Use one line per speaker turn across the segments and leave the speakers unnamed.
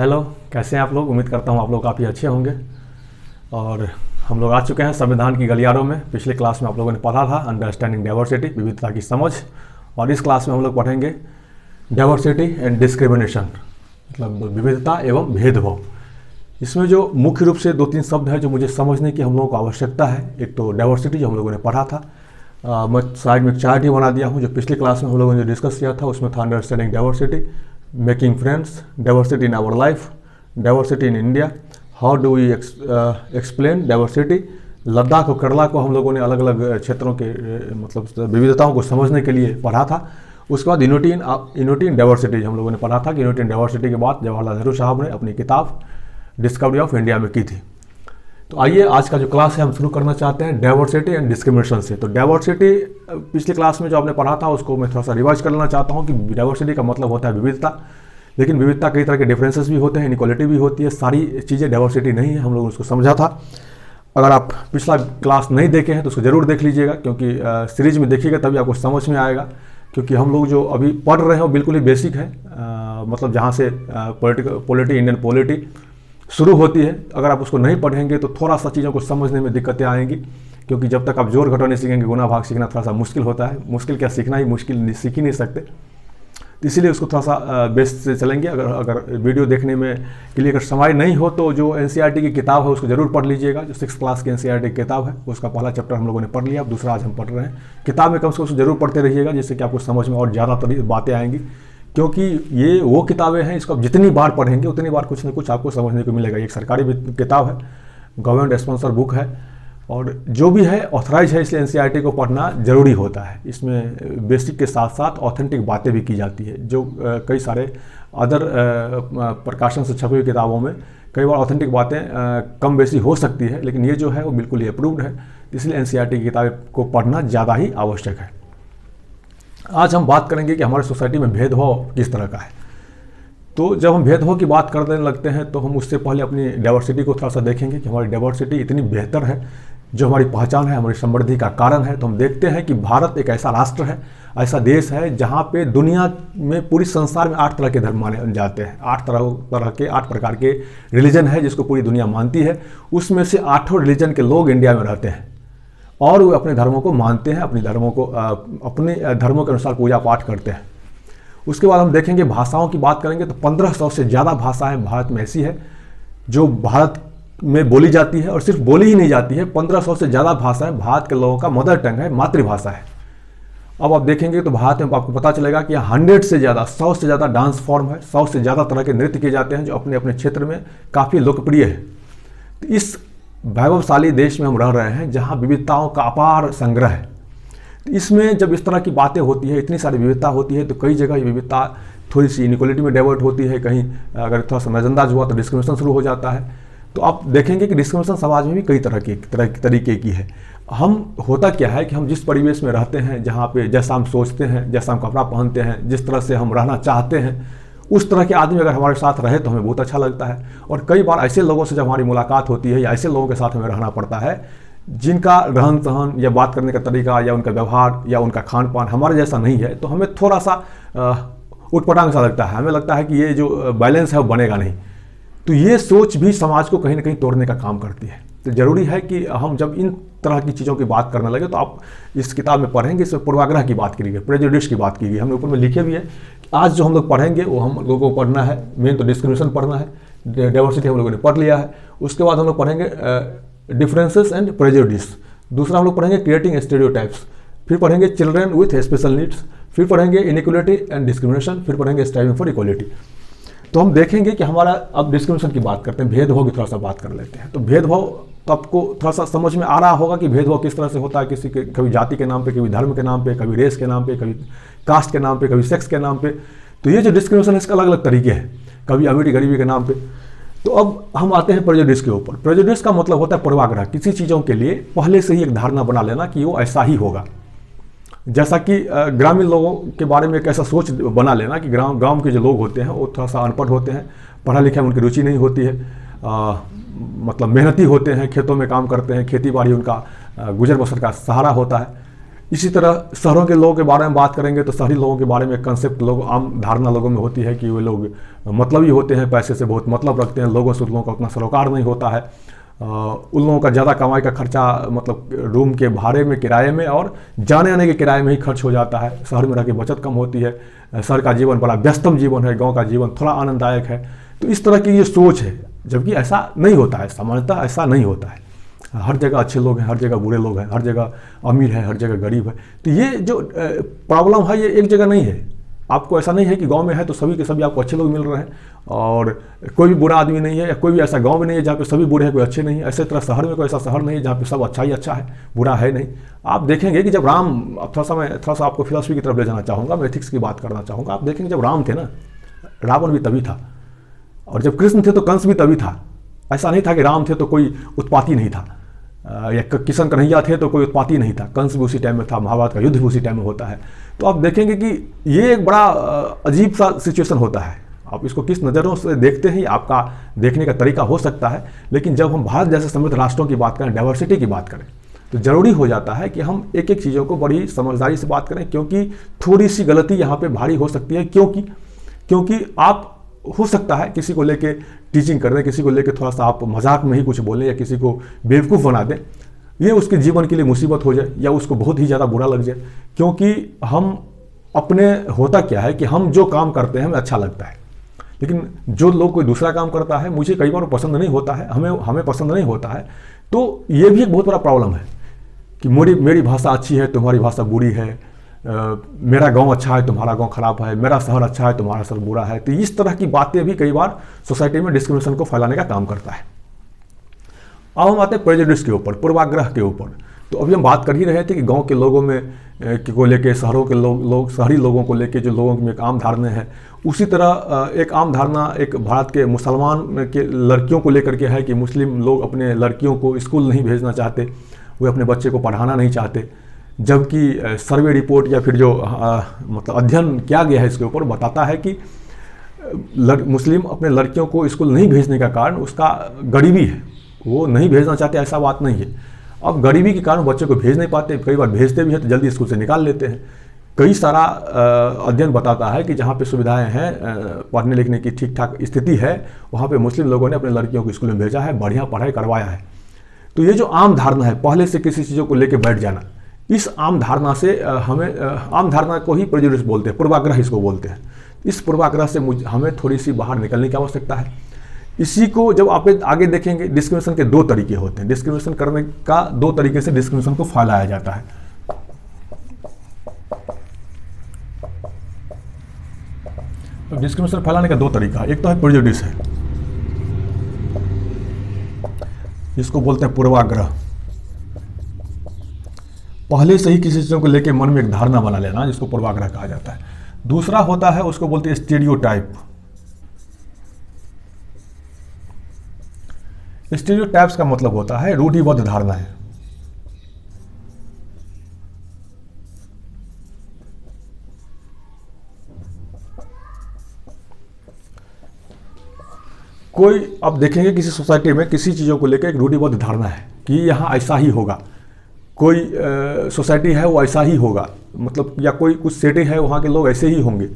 Hello, कैसे हैं आप लोग। उम्मीद करता हूँ आप लोग काफ़ी अच्छे होंगे। और हम लोग आ चुके हैं संविधान की गलियारों में। पिछले क्लास में आप लोगों ने पढ़ा था अंडरस्टैंडिंग डाइवर्सिटी, विविधता की समझ। और इस क्लास में हम लोग पढ़ेंगे डाइवर्सिटी एंड डिस्क्रिमिनेशन, मतलब विविधता एवं भेदभाव। इसमें जो मुख्य रूप से 2-3 शब्द हैं जो मुझे समझने की हम लोगों को आवश्यकता है। एक तो डाइवर्सिटी जो हम लोगों ने पढ़ा था, मैं साइड में एक चार्ट ही बना दिया हूँ। जो पिछली क्लास में हम लोगों ने डिस्कस किया था उसमें था understanding diversity, making friends, diversity in our life, diversity in India, how do we explain diversity. Ladakh और केरला को हम लोगों ने अलग अलग क्षेत्रों के मतलब विविधताओं को समझने के लिए पढ़ा था। उसके बाद यूनिटी इन डाइवर्सिटी हम लोगों ने पढ़ा था कि यूनिटी इन डाइवर्सिटी के बाद जवाहरलाल नेहरू साहब ने अपनी किताब डिस्कवरी ऑफ इंडिया में की थी। तो आइए आज का जो क्लास है हम शुरू करना चाहते हैं डाइवर्सिटी एंड डिस्क्रिमिनेशन से। तो डाइवर्सिटी पिछली क्लास में जो आपने पढ़ा था उसको मैं थोड़ा सा रिवाइज कर लेना चाहता हूँ कि डाइवर्सिटी का मतलब होता है विविधता, लेकिन विविधता कई तरह के डिफरेंसेस भी होते हैं, इनइक्वालिटी भी होती है, सारी चीज़ें डाइवर्सिटी नहीं है। हम लोग उसको समझा था। अगर आप पिछला क्लास नहीं देखे हैं तो उसको ज़रूर देख लीजिएगा, क्योंकि सीरीज में देखिएगा तभी आपको समझ में आएगा। क्योंकि हम लोग जो अभी पढ़ रहे हैं वो बिल्कुल ही बेसिक है, मतलब जहाँ से पॉलिटी इंडियन पॉलिटी शुरू होती है। अगर आप उसको नहीं पढ़ेंगे तो थोड़ा सा चीज़ों को समझने में दिक्कतें आएंगी, क्योंकि जब तक आप जोड़ घटाव नहीं सीखेंगे गुना भाग सीखना थोड़ा सा मुश्किल होता है। मुश्किल क्या, सीखना ही मुश्किल, सीख ही नहीं सकते। तो इसीलिए उसको थोड़ा सा बेस से चलेंगे। अगर वीडियो देखने में के लिए अगर समय नहीं हो तो जो एनसीईआरटी की किताब है उसको ज़रूर पढ़ लीजिएगा। जो 6th क्लास की एनसीईआरटी की किताब है उसका पहला चैप्टर हम लोगों ने पढ़ लिया, अब दूसरा आज हम पढ़ रहे हैं। किताब में कम से कम ज़रूर पढ़ते रहिएगा, जिससे कि आपको समझ में और ज़्यादा बातें आएंगी। क्योंकि ये वो किताबें हैं, इसको आप जितनी बार पढ़ेंगे उतनी बार कुछ ना कुछ आपको समझने को मिलेगा। एक सरकारी किताब है, गवर्नमेंट स्पॉन्सर बुक है, और जो भी है ऑथराइज है, इसलिए एनसीईआरटी को पढ़ना ज़रूरी होता है। इसमें बेसिक के साथ साथ ऑथेंटिक बातें भी की जाती है, जो कई सारे अदर प्रकाशन से छपी हुई किताबों में कई बार ऑथेंटिक बातें कम बेसी हो सकती है, लेकिन ये जो है वो बिल्कुल ही अप्रूव्ड है। इसलिए एनसीईआरटी की किताब को पढ़ना ज़्यादा ही आवश्यक है। आज हम बात करेंगे कि हमारे सोसाइटी में भेदभाव किस तरह का है। तो जब हम भेदभाव की बात करने लगते हैं तो हम उससे पहले अपनी डाइवर्सिटी को थोड़ा सा देखेंगे कि हमारी डाइवर्सिटी इतनी बेहतर है, जो हमारी पहचान है, हमारी समृद्धि का कारण है। तो हम देखते हैं कि भारत एक ऐसा राष्ट्र है, ऐसा देश है जहाँ पे दुनिया में, पूरी संसार में 8 तरह के धर्म माने जाते हैं। 8 प्रकार के रिलीजन है जिसको पूरी दुनिया मानती है। उसमें से 8 रिलीजन के लोग इंडिया में रहते हैं और वो अपने धर्मों को मानते हैं, अपने धर्मों के अनुसार पूजा पाठ करते हैं। उसके बाद हम देखेंगे भाषाओं की बात करेंगे तो 1500 से ज़्यादा भाषाएं भारत में ऐसी है जो भारत में बोली जाती है, और सिर्फ बोली ही नहीं जाती है, 1500 से ज़्यादा भाषाएं भारत के लोगों का मदर टंग है, मातृभाषा है। अब आप देखेंगे तो भारत में आपको पता चलेगा कि 100 से ज़्यादा डांस फॉर्म है, 100 से ज़्यादा तरह के नृत्य किए जाते हैं जो अपने अपने क्षेत्र में काफ़ी लोकप्रिय है। तो इस वैभवशाली देश में हम रह रहे हैं जहाँ विविधताओं का अपार संग्रह है। तो इसमें जब इस तरह की बातें होती है, इतनी सारी विविधता होती है, तो कई जगह ये विविधता थोड़ी सी इनइक्वालिटी में डाइवर्ट होती है। कहीं अगर थोड़ा सा नजरअंदाज हुआ तो डिस्क्रिमिनेशन शुरू हो जाता है। तो आप देखेंगे कि डिस्क्रिमिनेशन समाज में भी कई तरीके की है। होता क्या है कि हम जिस परिवेश में रहते हैं, जहाँ पे जैसा हम सोचते हैं, जैसा हम कपड़ा पहनते हैं, जिस तरह से हम रहना चाहते हैं, उस तरह के आदमी अगर हमारे साथ रहे तो हमें बहुत अच्छा लगता है। और कई बार ऐसे लोगों से जब हमारी मुलाकात होती है या ऐसे लोगों के साथ हमें रहना पड़ता है जिनका रहन सहन या बात करने का तरीका या उनका व्यवहार या उनका खान पान हमारे जैसा नहीं है, तो हमें थोड़ा सा उटपटांग सा लगता है। हमें लगता है कि ये जो बैलेंस है वो बनेगा नहीं। तो ये सोच भी समाज को कहीं ना कहीं तोड़ने का काम करती है। तो ज़रूरी है कि हम जब इन तरह की चीज़ों की बात करने लगे तो आप इस किताब में पढ़ेंगे, इसमें पूर्वाग्रह की बात की गई है, प्रेजुडिस की बात की गई। हमने ऊपर में लिखे भी है। आज जो हम लोग पढ़ेंगे वो हम लोगों को पढ़ना है, मेन तो डिस्क्रिमिनेशन पढ़ना है, डाइवर्सिटी हम लोगों ने पढ़ लिया है। उसके बाद हम लोग पढ़ेंगे डिफरेंसेस एंड प्रेजुडिस। दूसरा हम लोग पढ़ेंगे क्रिएटिंग स्टेरियोटाइप्स। फिर पढ़ेंगे चिल्ड्रेन विथ स्पेशल नीड्स। फिर पढ़ेंगे इनइक्वालिटी एंड डिस्क्रिमिनेशन। फिर पढ़ेंगे स्ट्राइविंग फॉर इक्वालिटी। तो हम देखेंगे कि हमारा, अब डिस्क्रिमिनेशन की बात करते हैं, भेदभाव की थोड़ा सा बात कर लेते हैं। तो भेदभाव तो आपको थोड़ा सा समझ में आ रहा होगा कि भेदभाव किस तरह से होता है। किसी के कभी जाति के नाम पे, कभी धर्म के नाम पे, कभी रेस के नाम पे, कभी कास्ट के नाम पे, कभी सेक्स के नाम पे। तो ये जो डिस्क्रिमिनेशन है इसके अलग अलग तरीके हैं, कभी अमीरी गरीबी के नाम पे। तो अब हम आते हैं प्रेजुडिस के ऊपर। प्रेजुडिस का मतलब होता है पूर्वाग्रह, किसी चीज़ों के लिए पहले से ही एक धारणा बना लेना कि वो ऐसा ही होगा। जैसा कि ग्रामीण लोगों के बारे में एक ऐसा सोच बना लेना कि गांव के जो लोग होते हैं वो थोड़ा सा अनपढ़ होते हैं, पढ़ा लिखा में उनकी रुचि नहीं होती है, मतलब मेहनती होते हैं, खेतों में काम करते हैं, खेती बाड़ी उनका गुजर बसर का सहारा होता है। इसी तरह शहरों के लोगों के बारे में बात करेंगे तो शहरी लोगों के बारे में कंसेप्ट लोग, आम धारणा लोगों में होती है कि वे लोग मतलबी होते हैं, पैसे से बहुत मतलब रखते हैं, लोगों से उन लोगों का उतना सरोकार नहीं होता है। उन लोगों का ज़्यादा कमाई का खर्चा मतलब रूम के भाड़े में, किराए में और जाने आने के किराए में ही खर्च हो जाता है। शहर में रह के बचत कम होती है। शहर का जीवन बड़ा व्यस्तम जीवन है, गांव का जीवन थोड़ा आनंददायक है। तो इस तरह की ये सोच है, जबकि ऐसा नहीं होता है, सामान्यतः ऐसा नहीं होता है। हर जगह अच्छे लोग हैं, हर जगह बुरे लोग हैं, हर जगह अमीर है, हर जगह गरीब है। तो ये जो प्रॉब्लम है ये एक जगह नहीं है। आपको ऐसा नहीं है कि गांव में है तो सभी के सभी आपको अच्छे लोग मिल रहे हैं और कोई भी बुरा आदमी नहीं है, या कोई भी ऐसा गांव में नहीं है जहाँ पे सभी बुरे हैं कोई अच्छे नहीं है। ऐसे तरह शहर में कोई ऐसा शहर नहीं है जहाँ पे सब अच्छा ही अच्छा है, बुरा है नहीं। आप देखेंगे कि जब राम, थोड़ा सा आपको फिलॉसफी की तरफ ले जाना चाहूँगा, मैं एथिक्स की बात करना चाहूँगा। आप देखेंगे जब राम थे ना, रावण भी तभी था, और जब कृष्ण थे तो कंस भी तभी था। ऐसा नहीं था कि राम थे तो कोई उत्पाती नहीं था, या किशन कन्हैया थे तो कोई उत्पाती नहीं था, कंस भी उसी टाइम में था, महाभारत का युद्ध भी उसी टाइम में होता है। तो आप देखेंगे कि ये एक बड़ा अजीब सा सिचुएशन होता है। आप इसको किस नज़रों से देखते हैं आपका देखने का तरीका हो सकता है, लेकिन जब हम भारत जैसे समृद्ध राष्ट्रों की बात करें, डाइवर्सिटी की बात करें, तो ज़रूरी हो जाता है कि हम एक एक चीज़ों को बड़ी समझदारी से बात करें, क्योंकि थोड़ी सी गलती यहाँ पे भारी हो सकती है। क्योंकि आप हो सकता है किसी को लेके टीचिंग कर दें, किसी को लेके थोड़ा सा आप मजाक में ही कुछ बोलें या किसी को बेवकूफ़ बना दें, ये उसके जीवन के लिए मुसीबत हो जाए या उसको बहुत ही ज़्यादा बुरा लग जाए। क्योंकि हम अपने, होता क्या है कि हम जो काम करते हैं हमें अच्छा लगता है, लेकिन जो लोग कोई दूसरा काम करता है मुझे कई बार पसंद नहीं होता है, हमें पसंद नहीं होता है। तो ये भी एक बहुत बड़ा प्रॉब्लम है कि मेरी भाषा अच्छी है, तुम्हारी भाषा बुरी है, मेरा गांव अच्छा है, तुम्हारा गांव खराब है, मेरा शहर अच्छा है, तुम्हारा शहर बुरा है। तो इस तरह की बातें भी कई बार सोसाइटी में डिस्क्रिमिनेशन को फैलाने का काम करता है। अब हम आते हैं प्रेजुडिस के ऊपर, पूर्वाग्रह के ऊपर। तो अभी हम बात कर ही रहे थे कि गांव के लोगों में को लेके, शहरों के लोग शहरी लोगों को लेके जो लोगों में एक आम धारणा है, उसी तरह एक आम धारणा एक भारत के मुसलमान के लड़कियों को लेकर के है कि मुस्लिम लोग अपने लड़कियों को स्कूल नहीं भेजना चाहते, वे अपने बच्चे को पढ़ाना नहीं चाहते। जबकि सर्वे रिपोर्ट या फिर जो मतलब अध्ययन किया गया है इसके ऊपर बताता है कि मुस्लिम अपने लड़कियों को स्कूल नहीं भेजने का कारण उसका गरीबी है, वो नहीं भेजना चाहते, ऐसा बात नहीं है। अब गरीबी के कारण बच्चे को भेज नहीं पाते, कई बार भेजते भी हैं तो जल्दी स्कूल से निकाल लेते हैं। कई सारा अध्ययन बताता है कि जहाँ पे सुविधाएं हैं, पढ़ने लिखने की ठीक ठाक स्थिति है, वहाँ पे मुस्लिम लोगों ने अपने लड़कियों को स्कूल में भेजा है, बढ़िया पढ़ाई करवाया है। तो ये जो आम धारणा है, पहले से किसी चीज़ों को लेकर बैठ जाना, इस आम धारणा से हमें, आम धारणा को ही प्रेजुडिस बोलते हैं, पूर्वाग्रह इसको बोलते हैं। इस पूर्वाग्रह से हमें थोड़ी सी बाहर निकलने की आवश्यकता है। इसी को जब आप आगे देखेंगे, डिस्क्रिमिनेशन के दो तरीके होते हैं। डिस्क्रिमिनेशन करने का दो तरीके से डिस्क्रिमिनेशन को फैलाया जाता है। तो डिस्क्रिमिनेशन फैलाने का दो तरीका, एक तो है प्रेजुडिस है, इसको बोलते हैं पूर्वाग्रह। पहले से ही किसी चीज़ों को लेकर मन में एक धारणा बना लेना, जिसको पूर्वाग्रह कहा जाता है। दूसरा होता है, उसको बोलते हैं स्टीरियोटाइप। स्टीरियोटाइप्स का मतलब होता है रूढ़िबद्ध धारणाएं। कोई, आप देखेंगे किसी सोसाइटी में किसी चीज़ों को लेकर एक रूढ़िबद्ध धारणा है कि यहाँ ऐसा ही होगा, कोई सोसाइटी है वो ऐसा ही होगा, मतलब या कोई कुछ सिटी है वहाँ के लोग ऐसे ही होंगे।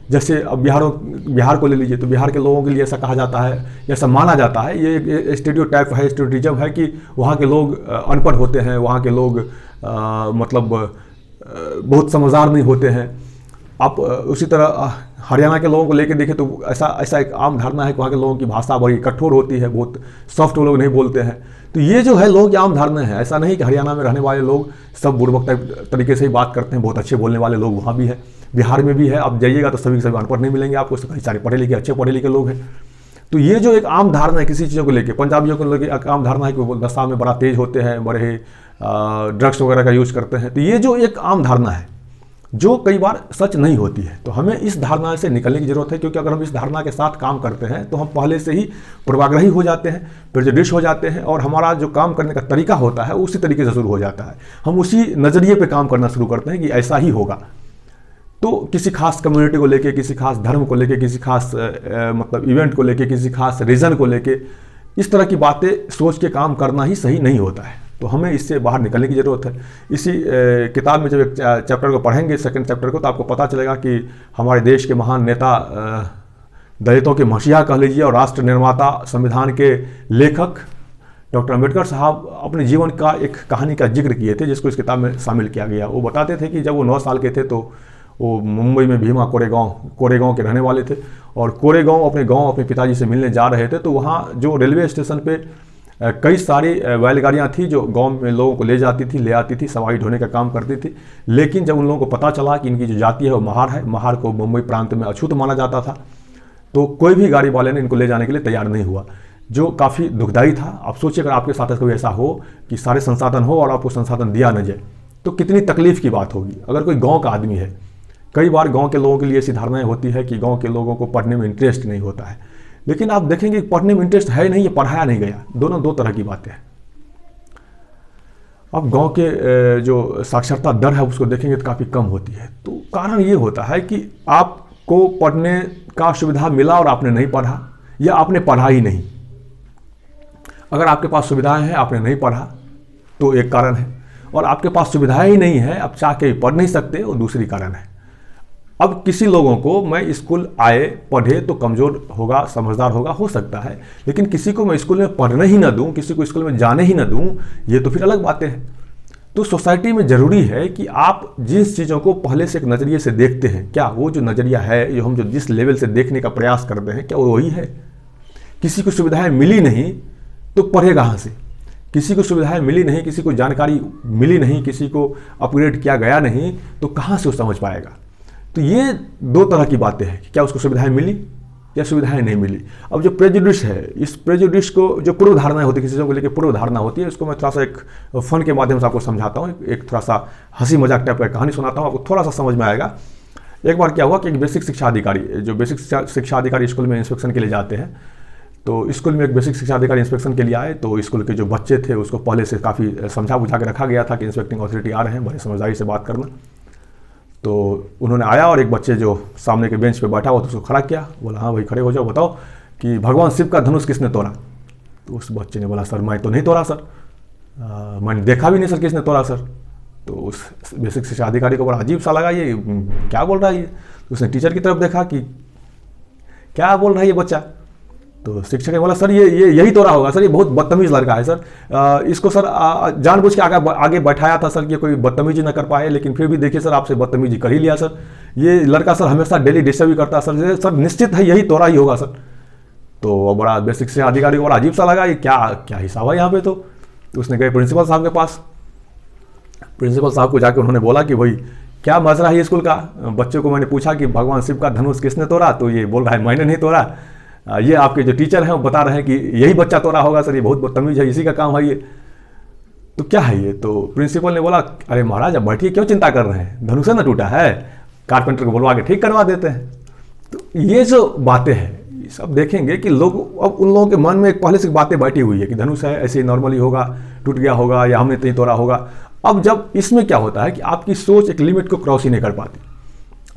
जैसे अब बिहार को ले लीजिए, तो बिहार के लोगों के लिए ऐसा कहा जाता है, ऐसा माना जाता है, ये स्टीरियोटाइप है, स्टीरियोटिज्म है कि वहाँ के लोग अनपढ़ होते हैं, वहाँ के लोग मतलब बहुत समझदार नहीं होते हैं। आप उसी तरह हरियाणा के लोगों को लेकर देखें तो ऐसा एक आम धारणा है कि वहाँ के लोगों की भाषा बड़ी कठोर होती है, बहुत सॉफ्ट वो लोग नहीं बोलते हैं। तो ये जो है लोगों की आम धारणा है। ऐसा नहीं कि हरियाणा में रहने वाले लोग सब बुड़बक तरीके से ही बात करते हैं, बहुत अच्छे बोलने वाले लोग वहाँ भी है, बिहार में भी है। आप जाइएगा तो सभी अनपढ़ नहीं मिलेंगे आपको, कई सारे पढ़े लिखे, अच्छे पढ़े लिखे लोग हैं। तो ये जो एक आम धारणा है किसी चीज़ों को लेकर, पंजाबियों को लेकर आम धारणा है कि वो नशा में बड़ा तेज होते हैं, बड़े ड्रग्स वगैरह का यूज करते हैं। तो ये जो एक आम धारणा है जो कई बार सच नहीं होती है, तो हमें इस धारणा से निकलने की जरूरत है। क्योंकि अगर हम इस धारणा के साथ काम करते हैं तो हम पहले से ही पूर्वाग्रही हो जाते हैं, प्रेजुडिस हो जाते हैं, और हमारा जो काम करने का तरीका होता है उसी तरीके से शुरू हो जाता है। हम उसी नज़रिए पे काम करना शुरू करते हैं कि ऐसा ही होगा। तो किसी खास कम्युनिटी को लेके, किसी खास धर्म को लेके, किसी खास मतलब इवेंट को लेके, किसी खास रीजन को लेके इस तरह की बातें सोच के काम करना ही सही नहीं होता है। तो हमें इससे बाहर निकलने की ज़रूरत है। इसी किताब में जब एक चैप्टर को पढ़ेंगे, सेकंड चैप्टर को, तो आपको पता चलेगा कि हमारे देश के महान नेता, दलितों के मसीहा कह लीजिए और राष्ट्र निर्माता, संविधान के लेखक डॉक्टर अंबेडकर साहब अपने जीवन का एक कहानी का जिक्र किए थे, जिसको इस किताब में शामिल किया गया। वो बताते थे कि जब वो 9 साल के थे तो वो मुंबई में भीमा कोरेगांव के रहने वाले थे, और कोरेगांव अपने पिताजी से मिलने जा रहे थे। तो वहाँ जो रेलवे स्टेशन पे कई सारी बैलगाड़ियाँ थी जो गांव में लोगों को ले जाती थी, ले आती थी, सवारी ढोने का काम करती थी। लेकिन जब उन लोगों को पता चला कि इनकी जो जाति है वो महार है, महार को मुंबई प्रांत में अछूत माना जाता था, तो कोई भी गाड़ी वाले ने इनको ले जाने के लिए तैयार नहीं हुआ, जो काफ़ी दुखदायी था। आप सोचिए अगर आपके साथ कभी ऐसा हो कि सारे संसाधन हो और आपको संसाधन दिया न जाए, तो कितनी तकलीफ की बात होगी। अगर कोई गांव का आदमी है, कई बार गांव के लोगों के लिए ऐसी धारणाएं होती है कि गांव के लोगों को पढ़ने में इंटरेस्ट नहीं होता है, लेकिन आप देखेंगे पढ़ने में इंटरेस्ट है नहीं, ये पढ़ाया नहीं गया, दोनों दो तरह की बातें हैं। अब गांव के जो साक्षरता दर है उसको देखेंगे तो काफ़ी कम होती है। तो कारण ये होता है कि आपको पढ़ने का सुविधा मिला और आपने नहीं पढ़ा, या आपने पढ़ा ही नहीं। अगर आपके पास सुविधाएं हैं, आपने नहीं पढ़ा, तो एक कारण है, और आपके पास सुविधाएं ही नहीं है, आप चाह के पढ़ नहीं सकते, वो दूसरी कारण है। अब किसी लोगों को मैं स्कूल आए, पढ़े तो कमज़ोर होगा, समझदार होगा, हो सकता है, लेकिन किसी को मैं स्कूल में पढ़ने ही ना दूं, किसी को स्कूल में जाने ही ना दूं, ये तो फिर अलग बातें हैं। तो सोसाइटी में ज़रूरी है कि आप जिस चीज़ों को पहले से एक नज़रिए से देखते हैं, क्या वो जो नज़रिया है, जो हम जिस लेवल से देखने का प्रयास करते हैं, क्या वो वही है? किसी को सुविधाएँ मिली नहीं तो पढ़े कहाँ से? किसी को सुविधाएं मिली नहीं, किसी को जानकारी मिली नहीं, किसी को अपग्रेड किया गया नहीं, तो कहाँ से वो समझ पाएगा? तो ये दो तरह की बातें हैं कि क्या उसको सुविधाएं मिली या सुविधाएं नहीं मिली। अब जो प्रेजुडिस है, इस प्रेजुडिस को जो पूर्व धारणाएं होती है, किसी चीज़ों को लेकर पूर्व धारणा होती है, उसको मैं थोड़ा सा एक फन के माध्यम से आपको समझाता हूँ, एक थोड़ा सा हंसी मजाक टाइप का कहानी सुनाता हूँ, आपको थोड़ा सा समझ में आएगा। एक बार क्या हुआ कि एक बेसिक शिक्षा अधिकारी, जो बेसिक शिक्षा अधिकारी स्कूल में इंस्पेक्शन के लिए जाते हैं, तो स्कूल में एक बेसिक शिक्षा अधिकारी इंस्पेक्शन के लिए आए। तो स्कूल के जो बच्चे थे उसको पहले से काफ़ी समझा बुझा के रखा गया था कि इंस्पेक्टिंग अथॉरिटी आ रहे हैं, बड़े समझदारी से बात करना। तो उन्होंने आया और एक बच्चे जो सामने के बेंच पे बैठा हुआ तो उसको खड़ा किया, बोला हाँ भाई खड़े हो जाओ, बताओ कि भगवान शिव का धनुष किसने तोड़ा? तो उस बच्चे ने बोला सर मैं तो नहीं तोड़ा सर, मैंने देखा भी नहीं सर किसने तोड़ा सर। तो उस बेसिक शिक्षा अधिकारी को बड़ा अजीब सा लगा, ये क्या बोल रहा है ये। तो उसने टीचर की तरफ देखा कि क्या बोल रहा है ये बच्चा। तो शिक्षक ने बोला सर ये यही तोड़ा होगा सर, ये बहुत बदतमीज लड़का है सर, इसको सर जानबूझ के आगे बैठाया था सर कि कोई बदतमीजी ना कर पाए, लेकिन फिर भी देखिए सर आपसे बदतमीजी कर ही लिया सर, ये लड़का सर हमेशा डेली डिस्टर्ब ही करता है सर निश्चित है यही तोड़ा ही होगा सर। तो बड़ा बेसिक से अधिकारी को बड़ा अजीब सा लगा, ये क्या हिसाब है यहाँ पे। तो उसने गए प्रिंसिपल साहब के पास, प्रिंसिपल साहब को जाकर उन्होंने बोला कि भाई क्या मसला है स्कूल का। बच्चों को मैंने पूछा कि भगवान शिव का धनुष किसने तोड़ा, तो ये बोल रहा है मैंने नहीं तोड़ा, ये आपके जो टीचर हैं वो बता रहे हैं कि यही बच्चा तोड़ा होगा सर, ये बहुत बदतमीज है, इसी का काम है ये। तो क्या है ये? तो प्रिंसिपल ने बोला अरे महाराज अब बैठिए, क्यों चिंता कर रहे हैं, धनुष ना टूटा है, कारपेंटर को बुलवा के ठीक करवा देते हैं। तो ये जो बातें हैं ये सब देखेंगे कि लोग, अब उन लोगों के मन में एक पहले से बातें बैठी हुई है कि धनुष है ऐसे नॉर्मली होगा, टूट गया होगा या हमने नहीं तोड़ा होगा। अब जब इसमें क्या होता है कि आपकी सोच एक लिमिट को क्रॉस ही नहीं कर पाती,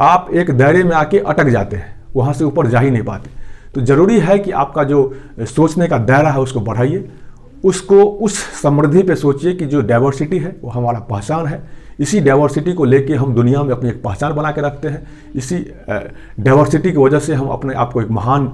आप एक दायरे में आके अटक जाते हैं, वहाँ से ऊपर जा ही नहीं पाते। तो ज़रूरी है कि आपका जो सोचने का दायरा है उसको बढ़ाइए, उसको उस समृद्धि पे सोचिए कि जो डाइवर्सिटी है वो हमारा पहचान है, इसी डाइवर्सिटी को लेके हम दुनिया में अपनी एक पहचान बना के रखते हैं, इसी डाइवर्सिटी की वजह से हम अपने आप को एक महान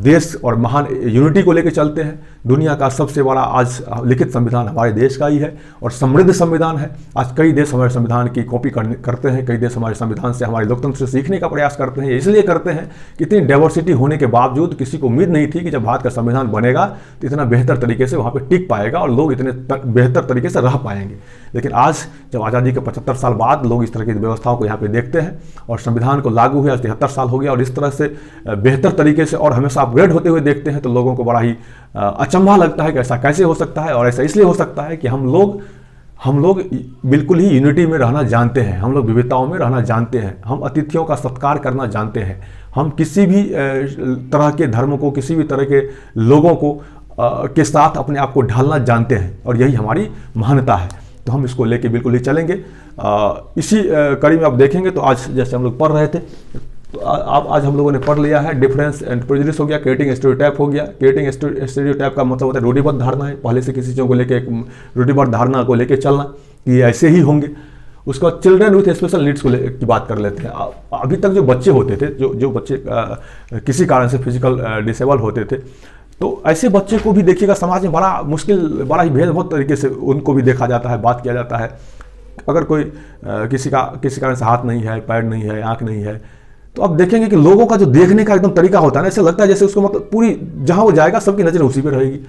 देश और महान यूनिटी को लेके चलते हैं। दुनिया का सबसे बड़ा आज लिखित संविधान हमारे देश का ही है और समृद्ध संविधान है। आज कई देश हमारे संविधान की कॉपी करते हैं, कई देश हमारे संविधान से, हमारे लोकतंत्र से सीखने का प्रयास करते हैं। इसलिए करते हैं कि इतनी डाइवर्सिटी होने के बावजूद किसी को उम्मीद नहीं थी कि जब भारत का संविधान बनेगा तो इतना बेहतर तरीके से वहाँ पर टिक पाएगा और लोग इतने बेहतर तरीके से रह पाएंगे। लेकिन आज जब आज़ादी के 75 साल बाद लोग इस तरह की व्यवस्थाओं को यहाँ पे देखते हैं और संविधान को लागू हुए आज 73 साल हो गया और इस तरह से बेहतर तरीके से और हमेशा अपग्रेड होते हुए देखते हैं, तो लोगों को बड़ा ही अचंभा लगता है कि ऐसा कैसे हो सकता है। और ऐसा इसलिए हो सकता है कि हम लोग बिल्कुल ही यूनिटी में रहना जानते हैं, हम लोग विविधताओं में रहना जानते हैं, हम अतिथियों का सत्कार करना जानते हैं, हम किसी भी तरह के धर्म को, किसी भी तरह के लोगों को के साथ अपने आप को ढालना जानते हैं और यही हमारी महानता है। तो हम इसको लेके बिल्कुल ही चलेंगे। इसी कड़ी में आप देखेंगे तो आज जैसे हम लोग पढ़ रहे थे तो आज हम लोगों ने पढ़ लिया है, डिफरेंस एंड प्रेजुडिस हो गया, क्रिएटिंग स्टेरियोटाइप हो गया। क्रिएटिंग स्टेरियोटाइप का मतलब होता है रूढ़िबद्ध धारणा है, पहले से किसी चीज़ों को लेकर रूढ़िबद्ध धारणा को लेकर चलना कि ये ऐसे ही होंगे। उसके बाद चिल्ड्रन विथ स्पेशल नीड्स की बात कर लेते हैं। अभी तक जो बच्चे होते थे, जो बच्चे किसी कारण से फिजिकल डिसेबल होते थे, तो ऐसे बच्चे को भी देखिएगा समाज में बड़ा ही भेदभाव तरीके से उनको भी देखा जाता है, बात किया जाता है। अगर कोई किसी कारण से हाथ नहीं है, पैर नहीं है, आँख नहीं है, तो आप देखेंगे कि लोगों का जो देखने का एकदम तरीका होता है ना, ऐसे लगता है जैसे उसको मतलब पूरी जहाँ वो जाएगा सबकी नज़र उसी पे रहेगी।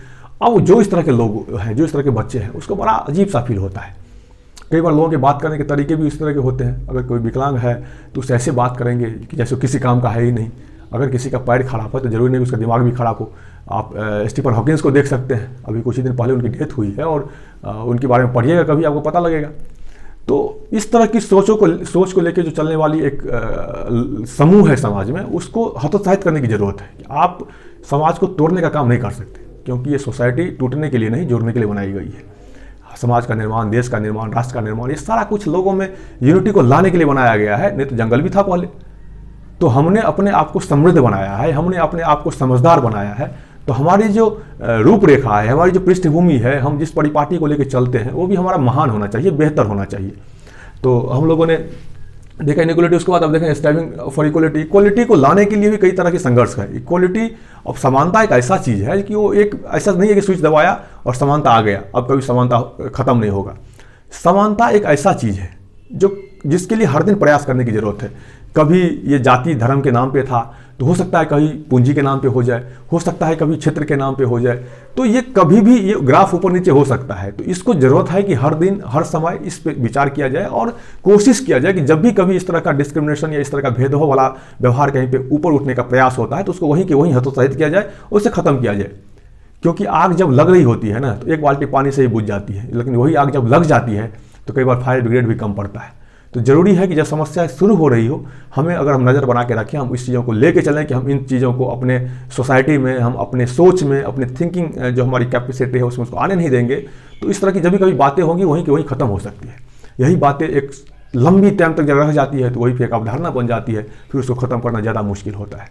अब जो इस तरह के लोग हैं, जो इस तरह के बच्चे हैं, उसको बड़ा अजीब सा फील होता है। कई बार लोगों के बात करने के तरीके भी इस तरह के होते हैं। अगर कोई विकलांग है तो उससे ऐसे बात करेंगे कि जैसे किसी काम का है ही नहीं। अगर किसी का पैर खराब है तो जरूरी नहीं उसका दिमाग भी खराब हो। आप स्टीफन हॉकिंस को देख सकते हैं, अभी कुछ ही दिन पहले उनकी डेथ हुई है, और उनके बारे में पढ़िएगा कभी, आपको पता लगेगा। तो इस तरह की सोच को लेकर जो चलने वाली एक समूह है समाज में, उसको हतोत्साहित करने की ज़रूरत है। कि आप समाज को तोड़ने का काम नहीं कर सकते, क्योंकि ये सोसाइटी टूटने के लिए नहीं, जोड़ने के लिए बनाई गई है। समाज का निर्माण, देश का निर्माण, राष्ट्र का निर्माण, ये सारा कुछ लोगों में यूनिटी को लाने के लिए बनाया गया है। नहीं तो जंगल भी था पहले। तो हमने अपने आप को समृद्ध बनाया है, हमने अपने आप को समझदार बनाया है। तो हमारी जो रूपरेखा है, हमारी जो पृष्ठभूमि है, हम जिस परिपाटी को लेकर चलते हैं, वो भी हमारा महान होना चाहिए, बेहतर होना चाहिए। तो हम लोगों ने देखा इनइक्वालिटी, उसके बाद अब देखें स्ट्राइविंग फॉर इक्वालिटी। इक्वालिटी को लाने के लिए भी कई तरह के संघर्ष है। इक्वालिटी अब समानता एक ऐसा चीज़ है कि वो एक ऐसा नहीं है कि स्विच दबाया और समानता आ गया, अब कभी समानता खत्म नहीं होगा। समानता एक ऐसा चीज़ है जिसके लिए हर दिन प्रयास करने की ज़रूरत है। कभी ये जाति धर्म के नाम पे था, तो हो सकता है कभी पूंजी के नाम पे हो जाए, हो सकता है कभी क्षेत्र के नाम पे हो जाए। तो ये कभी भी ये ग्राफ ऊपर नीचे हो सकता है। तो इसको ज़रूरत है कि हर दिन हर समय इस पे विचार किया जाए और कोशिश किया जाए कि जब भी कभी इस तरह का डिस्क्रिमिनेशन या इस तरह का भेदभाव वाला व्यवहार कहीं पर ऊपर उठने का प्रयास होता है, तो उसको वहीं के वहीं हतोत्साहित किया जाए, उससे ख़त्म किया जाए। क्योंकि आग जब लग रही होती है ना, तो एक बाल्टी पानी से ही बुझ जाती है, लेकिन वही आग जब लग जाती है तो कई बार फायर ब्रिगेड भी कम पड़ता है। तो ज़रूरी है कि जब समस्या शुरू हो रही हो, हमें अगर हम नज़र बना के रखें, हम इस चीज़ों को लेके चलें कि हम इन चीज़ों को अपने सोसाइटी में, हम अपने सोच में, अपने थिंकिंग जो हमारी कैपेसिटी है उसमें उसको आने नहीं देंगे, तो इस तरह की जब भी कभी बातें होंगी वहीं की वहीं ख़त्म हो सकती है। यही बातें एक लंबी टाइम तक जब रह जाती है तो वही फिर एक अवधारणा बन जाती है, फिर उसको ख़त्म करना ज़्यादा मुश्किल होता है।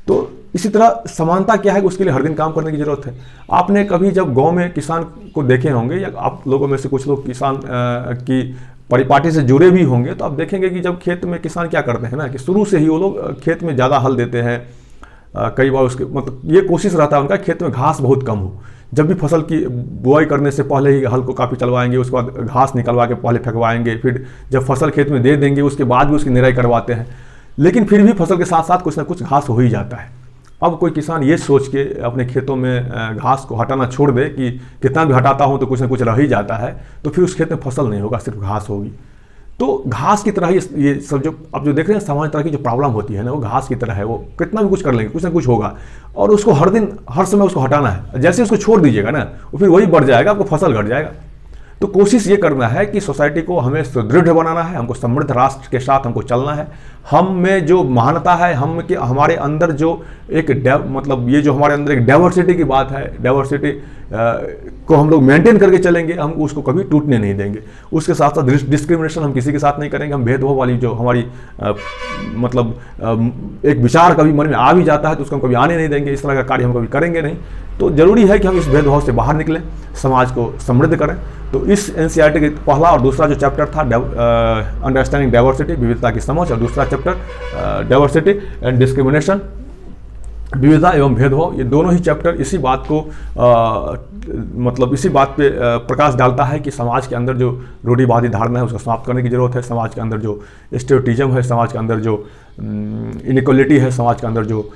तो इसी तरह समानता क्या है, उसके लिए हर दिन काम करने की ज़रूरत है। आपने कभी जब गाँव में किसान को देखे होंगे, या आप लोगों में से कुछ लोग किसान की परिपाटी से जुड़े भी होंगे, तो आप देखेंगे कि जब खेत में किसान क्या करते हैं ना, कि शुरू से ही वो लोग खेत में ज़्यादा हल देते हैं। कई बार उसके मतलब ये कोशिश रहता है उनका खेत में घास बहुत कम हो। जब भी फसल की बुआई करने से पहले ही हल को काफ़ी चलवाएंगे, उसके बाद घास निकलवा के पहले फेंकवाएंगे, फिर जब फसल खेत में दे देंगे उसके बाद भी उसकी निराई करवाते हैं। लेकिन फिर भी फसल के साथ साथ कुछ ना कुछ घास हो ही जाता है। अब कोई किसान ये सोच के अपने खेतों में घास को हटाना छोड़ दे कि कितना भी हटाता हूँ तो कुछ ना कुछ रह ही जाता है, तो फिर उस खेत में फसल नहीं होगा, सिर्फ घास होगी। तो घास की तरह ये सब जो अब जो देख रहे हैं सामान्य तरह की जो प्रॉब्लम होती है ना, वो घास की तरह है। वो कितना भी कुछ कर लेंगे, कुछ ना कुछ होगा, और उसको हर दिन हर समय उसको हटाना है। जैसे उसको छोड़ दीजिएगा ना, वो फिर वही बढ़ जाएगा, आपको फसल घट जाएगा। तो कोशिश ये करना है कि सोसाइटी को हमें सुदृढ़ बनाना है, हमको समृद्ध राष्ट्र के साथ हमको चलना है। हम में जो महानता है, हमारे अंदर जो एक मतलब ये जो हमारे अंदर एक डाइवर्सिटी की बात है, डाइवर्सिटी को हम लोग मेंटेन करके चलेंगे, हम उसको कभी टूटने नहीं देंगे। उसके साथ साथ डिस्क्रिमिनेशन हम किसी के साथ नहीं करेंगे। हम भेदभाव वाली जो हमारी मतलब एक विचार कभी मन में आ भी जाता है तो उसको हम कभी आने नहीं देंगे। इस तरह का कार्य हम कभी करेंगे नहीं। तो जरूरी है कि हम इस भेदभाव से बाहर निकलें, समाज को समृद्ध करें। तो इस एनसीईआरटी के पहला और दूसरा जो चैप्टर था अंडरस्टैंडिंग डाइवर्सिटी, विविधता की समझ, और दूसरा चैप्टर डाइवर्सिटी एंड डिस्क्रिमिनेशन, विविधता एवं भेदभाव, ये दोनों ही चैप्टर इसी बात को मतलब इसी बात पे प्रकाश डालता है कि समाज के अंदर जो रूढ़िवादी धारणा है उसको समाप्त करने की जरूरत है। समाज के अंदर जो स्टेरियोटिज्म है, समाज के अंदर जो इनइक्वालिटी है, समाज के अंदर जो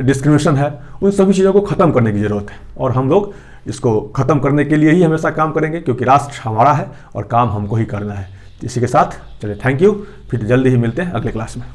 डिस्क्रिमिनेशन है, उन सभी चीज़ों को ख़त्म करने की ज़रूरत है। और हम लोग इसको ख़त्म करने के लिए ही हमेशा काम करेंगे, क्योंकि राष्ट्र हमारा है और काम हमको ही करना है। इसी के साथ चलिए, थैंक यू। फिर जल्दी ही मिलते हैं अगले क्लास में।